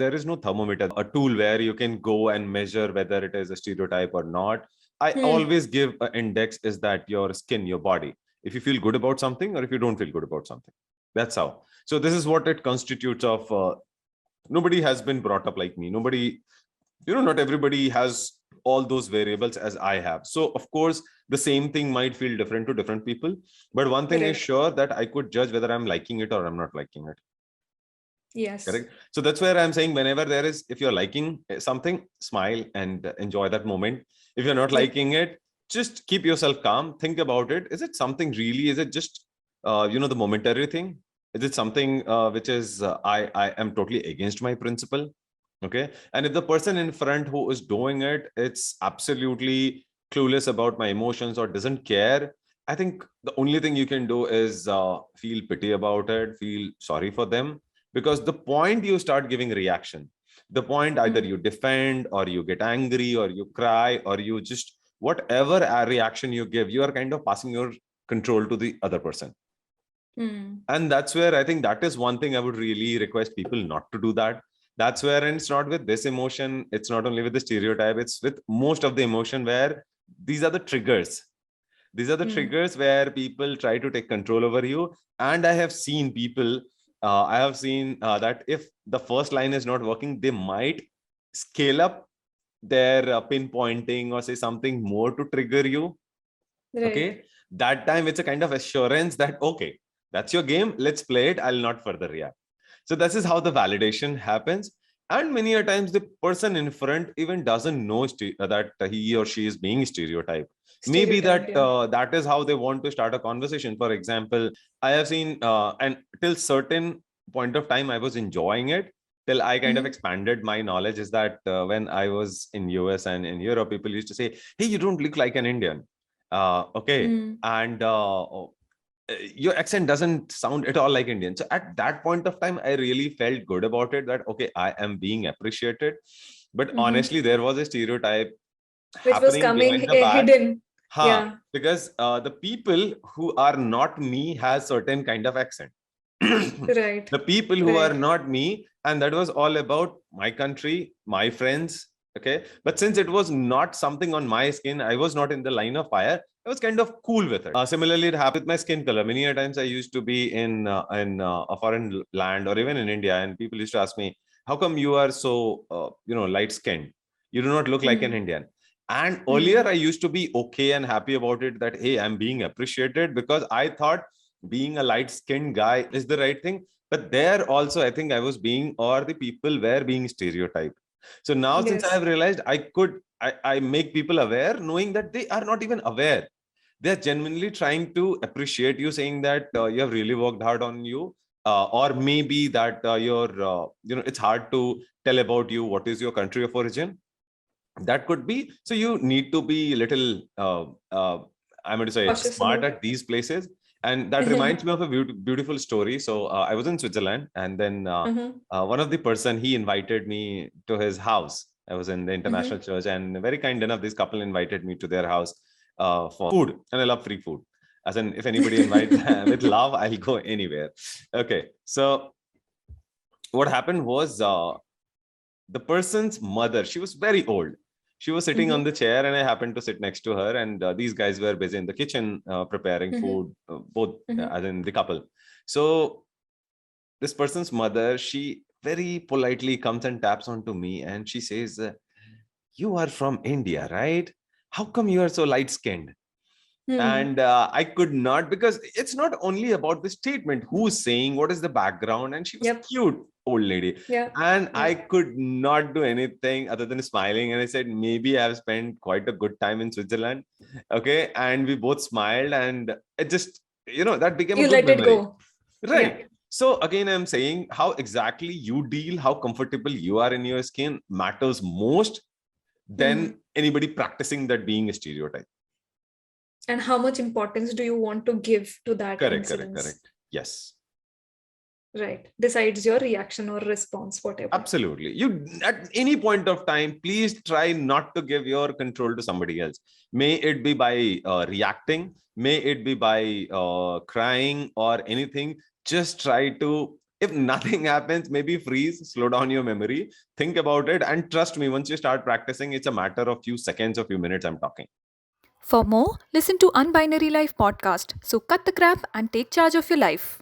there is no thermometer, a tool where you can go and measure whether it is a stereotype or not. I always give an index is that your skin, your body, if you feel good about something or if you don't feel good about something. That's how. So this is what it constitutes of. Nobody has been brought up like me. Nobody, not everybody has all those variables as I have. So of course, the same thing might feel different to different people. But one thing is sure, that I could judge whether I'm liking it or I'm not liking it. Yes. Correct. So that's where I'm saying, whenever there is, if you're liking something, smile and enjoy that moment. If you're not liking it, just keep yourself calm. Think about it. Is it something really? Is it just, the momentary thing? Is it something which is, I am totally against my principle? Okay. And if the person in front who is doing it, it's absolutely clueless about my emotions or doesn't care, I think the only thing you can do is feel pity about it, feel sorry for them. Because the point you start giving reaction, the point either you defend or you get angry or you cry or you just whatever reaction you give, you are kind of passing your control to the other person. And that's where I think that is one thing I would really request people not to do that. That's where, and it's not with this emotion, it's not only with the stereotype, it's with most of the emotion, where these are the triggers. These are the triggers where people try to take control over you. And I have seen people, that if the first line is not working, they might scale up their pinpointing or say something more to trigger you. Okay. That time it's a kind of assurance that, okay, that's your game. Let's play it. I'll not further react. So this is how the validation happens. And many a times the person in front even doesn't know that he or she is being stereotyped. Maybe that that is how they want to start a conversation. For example, I have seen, and till certain point of time, I was enjoying it till I kind of expanded my knowledge, is that when I was in US and in Europe, people used to say, hey, you don't look like an Indian. Okay. And your accent doesn't sound at all like Indian. So at that point of time, I really felt good about it, that, okay, I am being appreciated. But honestly, there was a stereotype which was happening coming behind the back. hidden. Yeah. Because the people who are not me has certain kind of accent. Right. The people who are not me, and that was all about my country, my friends. Okay. But since it was not something on my skin, I was not in the line of fire. I was kind of cool with it. Similarly, it happened with my skin color. Many a times I used to be in a foreign land or even in India, and people used to ask me, how come you are so, light skinned? You do not look like an Indian. And earlier I used to be okay and happy about it, that, hey, I'm being appreciated, because I thought being a light skinned guy is the right thing. But there also, I think I was being, or the people were being stereotyped. So now, since I have realized I make people aware, knowing that they are not even aware. They're genuinely trying to appreciate you, saying that you have really worked hard on you. Or maybe that it's hard to tell about you, what is your country of origin. That could be. So you need to be a little, I'm going to say, smart at these places. And that reminds me of a beautiful story. So I was in Switzerland, and then one of the person, he invited me to his house. I was in the international church, and very kind enough, this couple invited me to their house for food. And I love free food. As in, if anybody invites with love, I'll go anywhere. Okay. So what happened was, the person's mother, she was very old. She was sitting on the chair, and I happened to sit next to her. And these guys were busy in the kitchen preparing food, both as in the couple. So this person's mother, she very politely comes and taps onto me, and she says, you are from India, right? How come you are so light skinned? And I could not, because it's not only about the statement, who's saying, what is the background. And she was cute old lady. And I could not do anything other than smiling. And I said, maybe I've spent quite a good time in Switzerland. Okay. And we both smiled, and it just, that became a good memory. Go. Right. So again, I'm saying, how exactly you deal, how comfortable you are in your skin matters most than anybody practicing that being a stereotype. And how much importance do you want to give to that incidence? Correct. Yes. Right. Decides your reaction or response, whatever. Absolutely. You, at any point of time, please try not to give your control to somebody else. May it be by reacting, may it be by crying or anything. Just try to If nothing happens, maybe freeze, slow down your memory, think about it, and trust me, once you start practicing, it's a matter of few seconds or few minutes. I'm talking. For more, listen to Unbinary Life podcast. So cut the crap and take charge of your life.